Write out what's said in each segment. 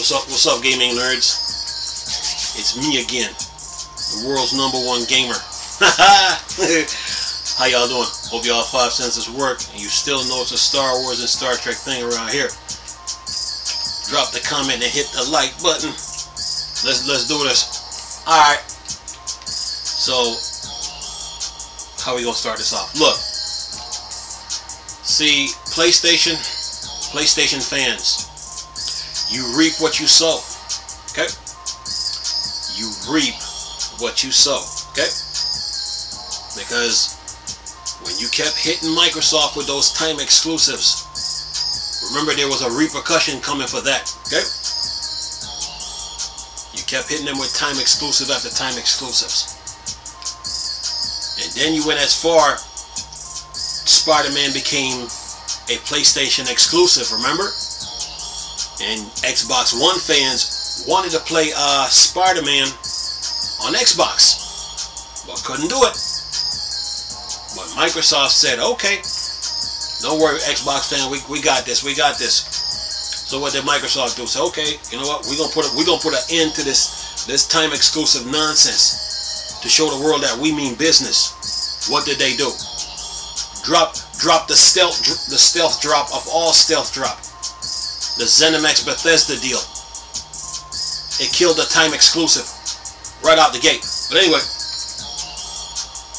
What's up, gaming nerds? It's me again, the world's #1 gamer. How y'all doing? Hope y'all 5 senses work and you still know it's a Star Wars and Star Trek thing around here. Drop the comment and hit the like button. Let's do this. Alright. So how we gonna start this off? Look. See, PlayStation fans, you reap what you sow. Okay? You reap what you sow. Okay? Because when you kept hitting Microsoft with those time exclusives, remember there was a repercussion coming for that. Okay? You kept hitting them with time exclusive after time exclusives. And then you went as far, Spider-Man became a PlayStation exclusive, remember? And Xbox One fans wanted to play Spider-Man on Xbox, but couldn't do it. But Microsoft said, okay, don't worry, Xbox fan, we got this, we got this. So what did Microsoft do? Say, okay, you know what? We're gonna put an end to this time exclusive nonsense to show the world that we mean business. What did they do? Drop the stealth drop of all stealth drop. The ZeniMax Bethesda deal. It killed the time exclusive right out the gate. But anyway,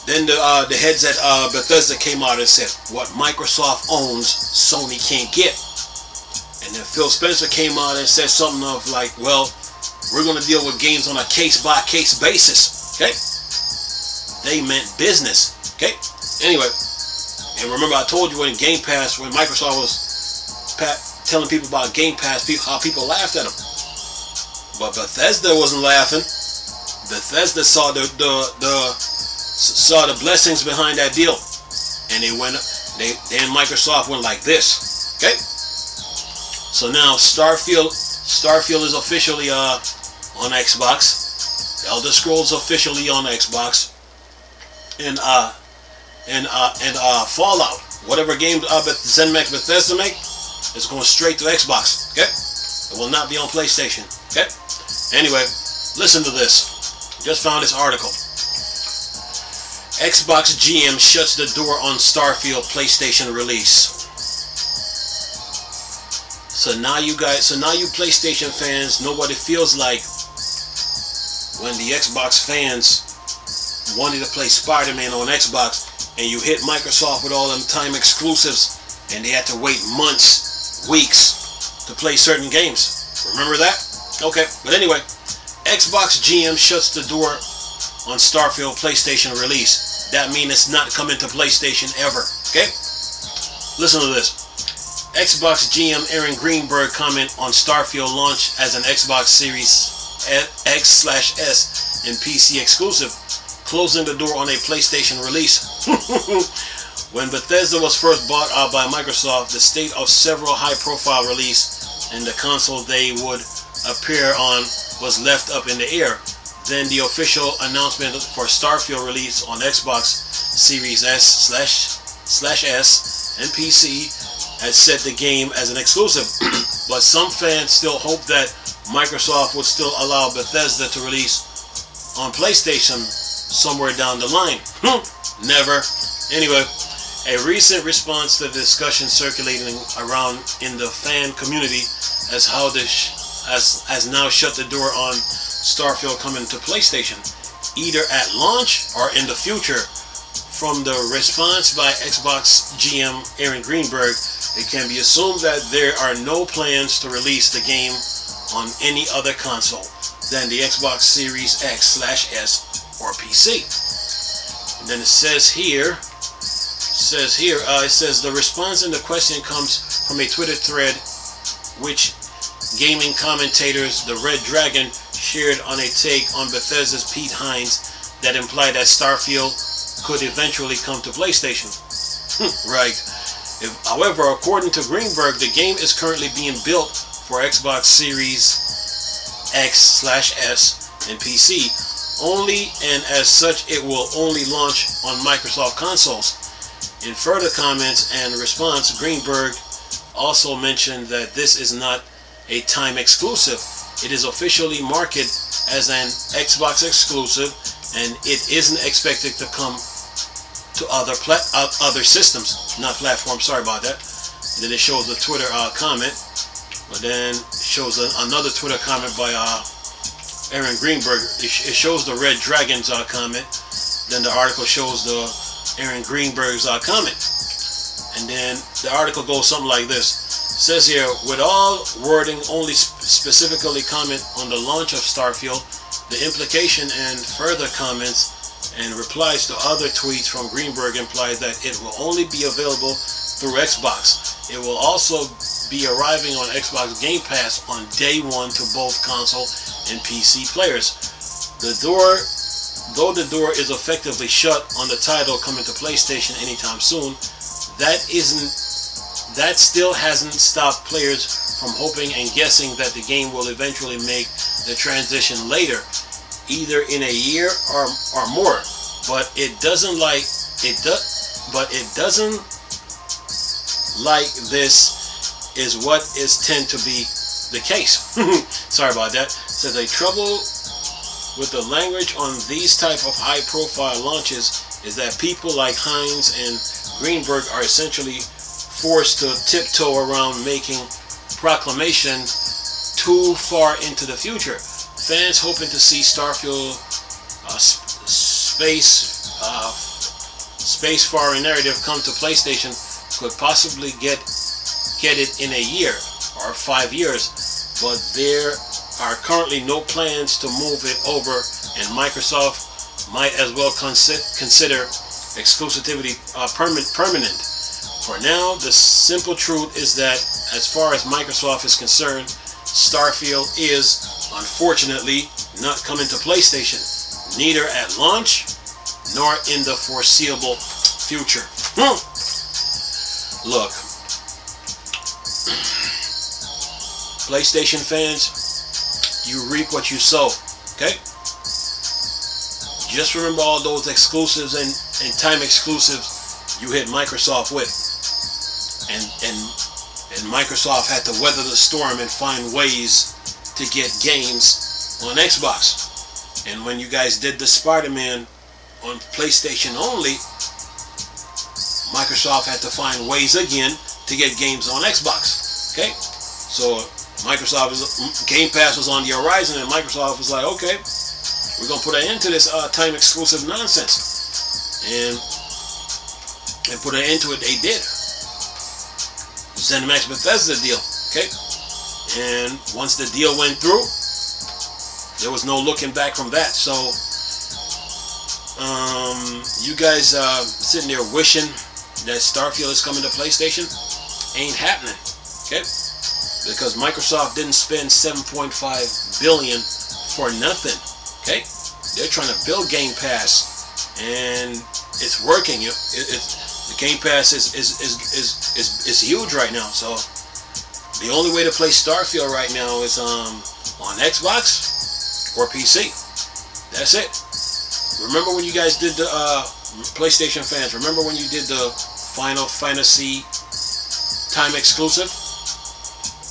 then the heads at Bethesda came out and said, what Microsoft owns, Sony can't get. And then Phil Spencer came out and said something of like, well, we're going to deal with games on a case-by-case basis. Okay? They meant business. Okay? Anyway, and remember I told you when Game Pass, when Microsoft was telling people about Game Pass, how people laughed at them. But Bethesda wasn't laughing. Bethesda saw the blessings behind that deal, and then Microsoft went like this. Okay. So now Starfield is officially on Xbox. Elder Scrolls officially on Xbox, and Fallout, whatever game ZeniMax Bethesda make, is going straight to Xbox. Okay, it will not be on PlayStation. Okay. Anyway, listen to this. Just found this article. Xbox GM shuts the door on Starfield PlayStation release. So now you PlayStation fans know what it feels like when the Xbox fans wanted to play Spider-Man on Xbox, and you hit Microsoft with all them time exclusives, and they had to wait months, weeks to play certain games. Remember that? Okay, but anyway, Xbox GM shuts the door on Starfield PlayStation release. That means it's not coming to PlayStation ever. Okay? Listen to this. Xbox GM Aaron Greenberg comment on Starfield launch as an Xbox Series X/S and PC exclusive, closing the door on a PlayStation release. When Bethesda was first bought out by Microsoft, the state of several high-profile releases and the console they would appear on was left up in the air. Then the official announcement for Starfield release on Xbox Series S/S and PC had set the game as an exclusive. But some fans still hope that Microsoft would still allow Bethesda to release on PlayStation somewhere down the line. Never. Anyway, a recent response to the discussion circulating around in the fan community as how this has now shut the door on Starfield coming to PlayStation, either at launch or in the future. From the response by Xbox GM Aaron Greenberg, it can be assumed that there are no plans to release the game on any other console than the Xbox Series X/S or PC. And then it says here, the response in the question comes from a Twitter thread which gaming commentators The Red Dragon shared on a take on Bethesda's Pete Hines that implied that Starfield could eventually come to PlayStation. Right. However, according to Greenberg, the game is currently being built for Xbox Series X/S and PC only, and as such it will only launch on Microsoft consoles. In further comments and response, Greenberg also mentioned that this is not a time exclusive. It is officially marketed as an Xbox exclusive, and it isn't expected to come to other systems, not platforms. Sorry about that. And then it shows the Twitter comment, but then it shows another Twitter comment by Aaron Greenberg. It shows the Red Dragons comment. Then the article shows the Aaron Greenberg's comment, and then the article goes something like this. It says here, with all wording only specifically comment on the launch of Starfield, the implication and further comments and replies to other tweets from Greenberg implies that it will only be available through Xbox. It will also be arriving on Xbox Game Pass on day one to both console and PC players. Though the door is effectively shut on the title coming to PlayStation anytime soon, that still hasn't stopped players from hoping and guessing that the game will eventually make the transition later, either in a year or more. But it doesn't like this is what is tend to be the case. Sorry about that. So the trouble with the language on these type of high-profile launches is that people like Hines and Greenberg are essentially forced to tiptoe around making proclamation too far into the future. Fans hoping to see Starfield space-faring narrative come to PlayStation could possibly get it in a year or 5 years, but there are currently no plans to move it over, and Microsoft might as well consider exclusivity permanent. For now, the simple truth is that as far as Microsoft is concerned, Starfield is unfortunately not coming to PlayStation, neither at launch nor in the foreseeable future. Look, PlayStation fans, you reap what you sow, okay? Just remember all those exclusives and time exclusives you hit Microsoft with. And Microsoft had to weather the storm and find ways to get games on Xbox. And when you guys did the Spider-Man on PlayStation only, Microsoft had to find ways again to get games on Xbox. Okay? So Microsoft Game Pass was on the horizon, and Microsoft was like, okay, we're gonna put an end to this time exclusive nonsense, and put an end to it. They did. ZeniMax Bethesda deal, okay, and once the deal went through, there was no looking back from that. So you guys sitting there wishing that Starfield is coming to PlayStation, ain't happening, okay? Because Microsoft didn't spend $7.5 billion for nothing. Okay, they're trying to build Game Pass, and it's working. The Game Pass is huge right now. So the only way to play Starfield right now is on Xbox or PC. That's it. Remember when you guys did the PlayStation fans? Remember when you did the Final Fantasy time exclusive?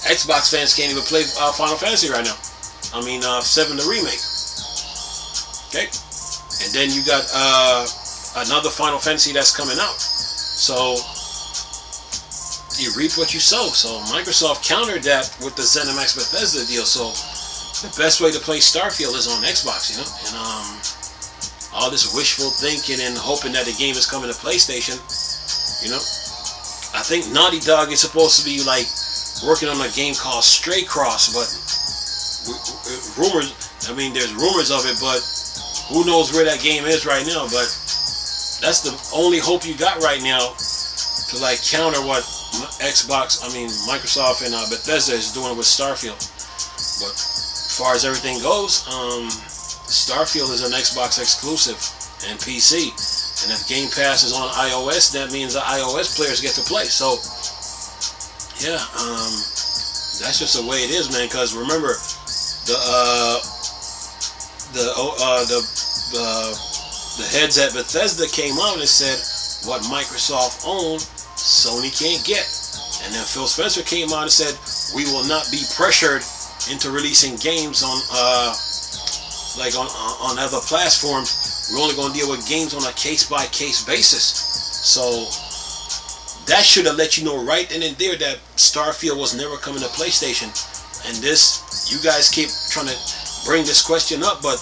Xbox fans can't even play Final Fantasy right now. I mean, 7 the remake. Okay, and then you got another Final Fantasy that's coming out. So you reap what you sow. So Microsoft countered that with the ZeniMax Bethesda deal. So the best way to play Starfield is on Xbox, you know. And all this wishful thinking and hoping that the game is coming to PlayStation, you know. I think Naughty Dog is supposed to be like working on a game called Stray Cross, but rumors, I mean, there's rumors of it, but who knows where that game is right now. But that's the only hope you got right now to like counter what Microsoft and Bethesda is doing with Starfield. But as far as everything goes, Starfield is an Xbox exclusive and PC, and if Game Pass is on iOS, that means the iOS players get to play. So yeah, that's just the way it is, man. Because remember, the heads at Bethesda came out and said what Microsoft owned, Sony can't get. And then Phil Spencer came out and said, we will not be pressured into releasing games on like on other platforms. We're only going to deal with games on a case-by-case basis. So that should have let you know right then and there that Starfield was never coming to PlayStation. And this, you guys keep trying to bring this question up, but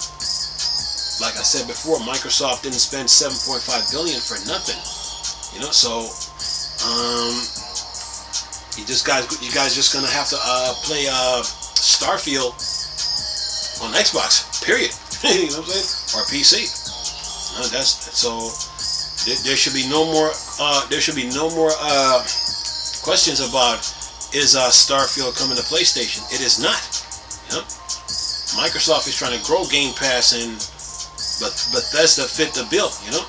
like I said before, Microsoft didn't spend $7.5 billion for nothing. You know, so you guys just gonna have to play Starfield on Xbox, period. You know what I'm saying? Or PC. There should be no more questions about is Starfield coming to PlayStation. It is not. You know? Microsoft is trying to grow Game Pass, and Bethesda fit the bill. You know,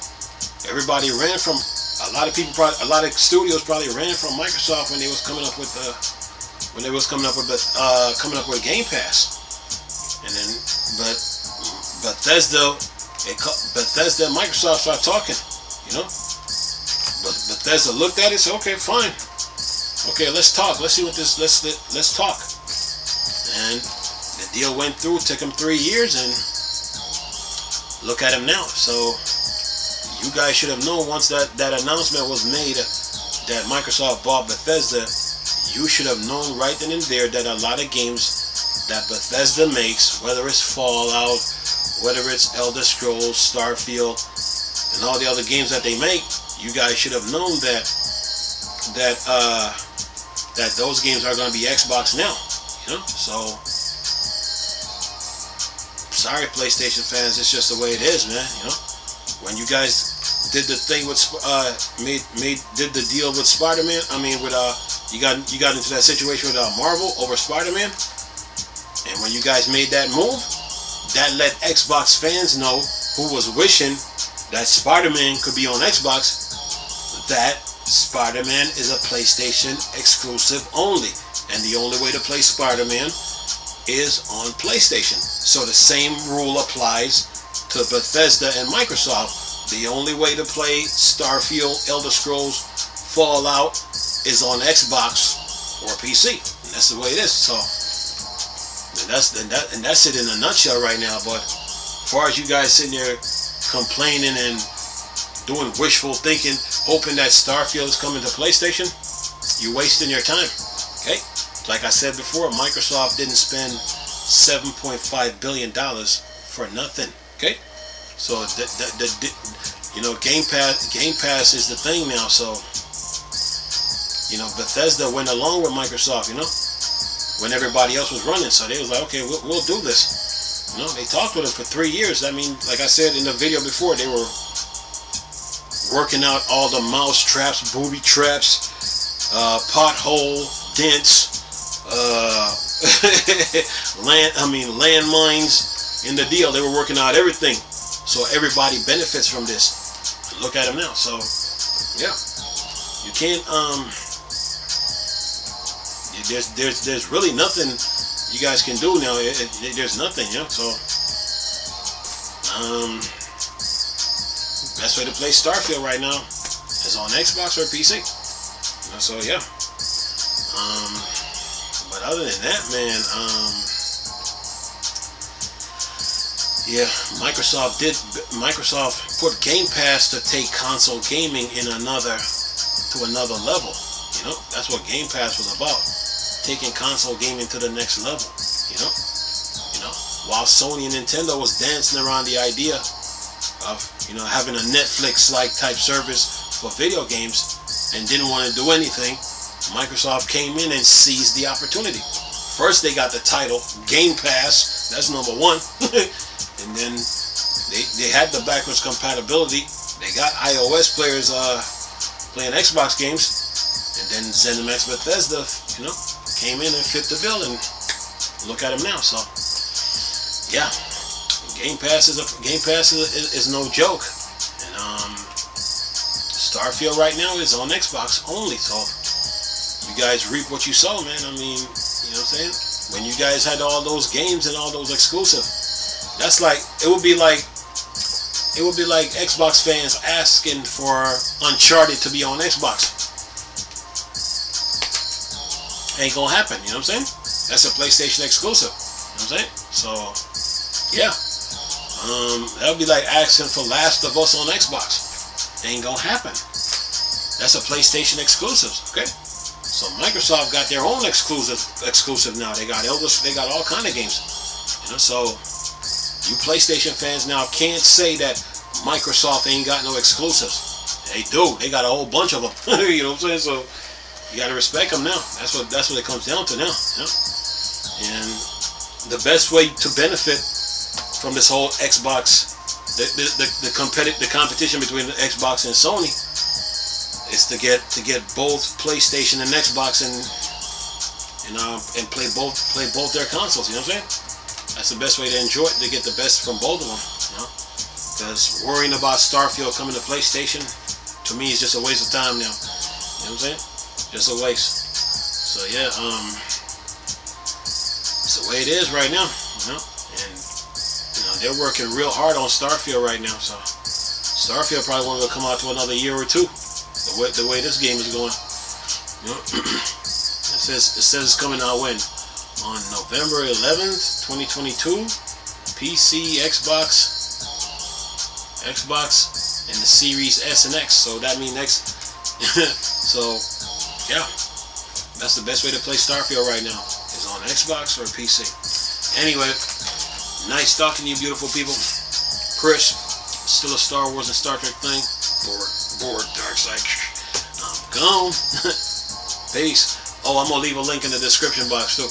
everybody ran from a lot of studios probably ran from Microsoft when they was coming up with Game Pass, and then Bethesda and Microsoft started talking. You know, but Bethesda looked at it, said, okay, fine, okay, let's talk. Let's see what this. Let's talk. And the deal went through. Took them 3 years, and look at him now. So you guys should have known once that announcement was made that Microsoft bought Bethesda. You should have known right then and there that a lot of games that Bethesda makes, whether it's Fallout, whether it's Elder Scrolls, Starfield, and all the other games that they make, you guys should have known that those games are going to be Xbox now. You know, so sorry, PlayStation fans, it's just the way it is, man. You know, when you guys did the thing with did the deal with Spider-Man, I mean, with you got into that situation with Marvel over Spider-Man, and when you guys made that move, that let Xbox fans know, who was wishing that Spider-Man could be on Xbox, that Spider-Man is a PlayStation exclusive only, and the only way to play Spider-Man is on PlayStation. So the same rule applies to Bethesda and Microsoft. The only way to play Starfield, Elder Scrolls, Fallout is on Xbox or PC, and that's the way it is. So and that's it in a nutshell right now. But as far as you guys sitting there complaining and doing wishful thinking, hoping that Starfield is coming to PlayStation, you're wasting your time. Okay, like I said before, Microsoft didn't spend $7.5 billion for nothing. Okay, so you know, Game Pass is the thing now. So you know, Bethesda went along with Microsoft, you know, when everybody else was running. So they was like, okay, we'll do this. You know, they talked with them for 3 years. I mean, like I said in the video before, they were working out all the mouse traps, booby traps, pothole dents, landmines in the deal. They were working out everything, so everybody benefits from this. Look at them now. So yeah, you can't. There's really nothing you guys can do now. There's nothing, you know. So best way to play Starfield right now is on Xbox or PC. You know, so yeah. But other than that, man, yeah, Microsoft put Game Pass to take console gaming to another level. You know, that's what Game Pass was about, taking console gaming to the next level. You know, while Sony and Nintendo was dancing around the idea of, you know, having a Netflix-like type service for video games and didn't want to do anything, Microsoft came in and seized the opportunity. First, they got the title Game Pass. That's number one. And then they had the backwards compatibility. They got iOS players playing Xbox games. And then ZeniMax Bethesda, you know, came in and fit the bill, and look at them now. So yeah, Game Pass is no joke. And Starfield right now is on Xbox only. So you guys reap what you sow, man. I mean, you know what I'm saying? When you guys had all those games and all those exclusive, that's like, it would be like Xbox fans asking for Uncharted to be on Xbox. ain't gonna happen. You know what I'm saying? That's a PlayStation exclusive. You know what I'm saying? So, yeah. That would be like asking for Last of Us on Xbox. Ain't gonna happen. That's a PlayStation exclusive. Okay. So Microsoft got their own exclusive now. They got all kind of games. You know, so you PlayStation fans now can't say that Microsoft ain't got no exclusives. They do. They got a whole bunch of them. You know what I'm saying? So you gotta respect them now. That's what it comes down to now. You know? And the best way to benefit from this whole Xbox, the competition between the Xbox and Sony, is to get both PlayStation and Xbox and play both their consoles. You know what I'm saying? That's the best way to enjoy it, to get the best from both of them. You know, because worrying about Starfield coming to PlayStation, to me, is just a waste of time now. You know what I'm saying? Just a waste. So yeah, it's the way it is right now. You know, and they're working real hard on Starfield right now. So Starfield probably won't come out to another year or two. The way this game is going. You know? It says it's coming out when? On November 11th, 2022. PC, Xbox, and the Series S and X. So that means X. So yeah, that's the best way to play Starfield right now, is on Xbox or PC. Anyway, nice talking to you, beautiful people. Chris, still a Star Wars and Star Trek thing. Bored, dark side. I'm gone. Peace. Oh, I'm gonna leave a link in the description box too.